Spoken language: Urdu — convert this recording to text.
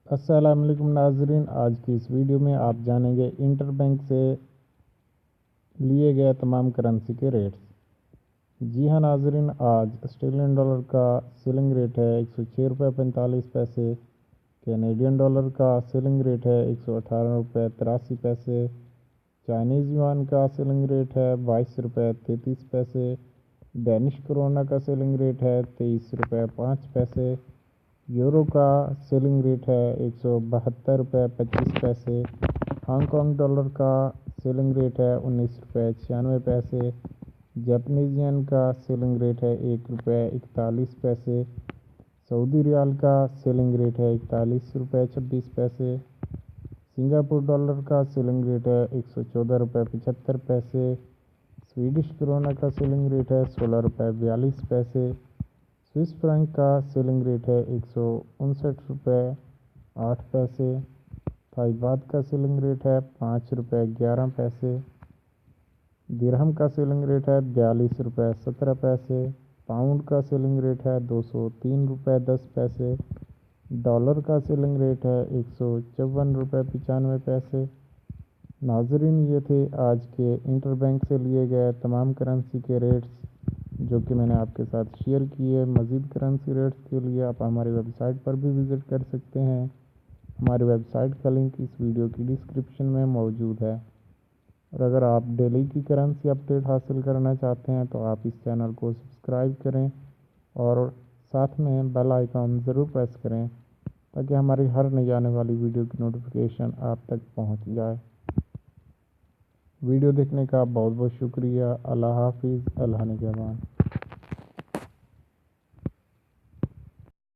السلام علیکم ناظرین، آج کی اس ویڈیو میں آپ جانیں گے انٹر بینک سے لیے گئے تمام کرنسی کے ریٹس۔ جی ہاں ناظرین، آج آسٹریلین ڈالر کا سیلنگ ریٹ ہے 106 روپے 45 پیسے، کینیڈین ڈالر کا سیلنگ ریٹ ہے 118 روپے 83 پیسے، چائنیز یوان کا سیلنگ ریٹ ہے 22 روپے 33 پیسے، ڈینش کرونا کا سیلنگ ریٹ ہے 23 روپے 5 پیسے، یورو کا سیلنگ ریٹ ہے 172 روپے 25 پیسے، ہانگ کانگ ڈالر کا سیلنگ ریٹ ہے 19 روپے 96 پیسے، جاپنیز ین کا سیلنگ ریٹ ہے 1 روپے 41 پیسے، سعودی ریال کا سیلنگ ریٹ ہے 41 روپے 26 پیسے، سنگاپور ڈالر کا سیلنگ ریٹ ہے 114 روپے 75 پیسے، سویڈش کرونا کا سیلنگ ریٹ ہے 16 روپے 42 پیسے، سوئس فرینک کا سیلنگ ریٹ ہے 159 روپے 8 پیسے، تھائی بات کا سیلنگ ریٹ ہے 5 روپے 11 پیسے، درہم کا سیلنگ ریٹ ہے 42 روپے 17 پیسے، پاؤنڈ کا سیلنگ ریٹ ہے 203 روپے 10 پیسے، ڈالر کا سیلنگ ریٹ ہے 154 روپے 95 پیسے۔ ناظرین، یہ تھے آج کے انٹر بینک سے لیے گئے تمام کرنسی کے ریٹس جو کہ میں نے آپ کے ساتھ شیئر کیے۔ مزید کرنسی ریٹس کے لیے آپ ہماری ویب سائٹ پر بھی وزٹ کر سکتے ہیں۔ ہماری ویب سائٹ کا لنک اس ویڈیو کی ڈسکرپشن میں موجود ہے، اور اگر آپ ڈیلی کی کرنسی اپڈیٹ حاصل کرنا چاہتے ہیں تو آپ اس چینل کو سبسکرائب کریں اور ساتھ میں بیل آئیکن ضرور پریس کریں تاکہ ہماری ہر نئی آنے والی ویڈیو کی نوٹیفیکیشن آپ تک پہنچ جائے۔ ویڈیو دیکھنے کا بہت بہت شکریہ۔ اللہ حافظ، اللہ نگہبان۔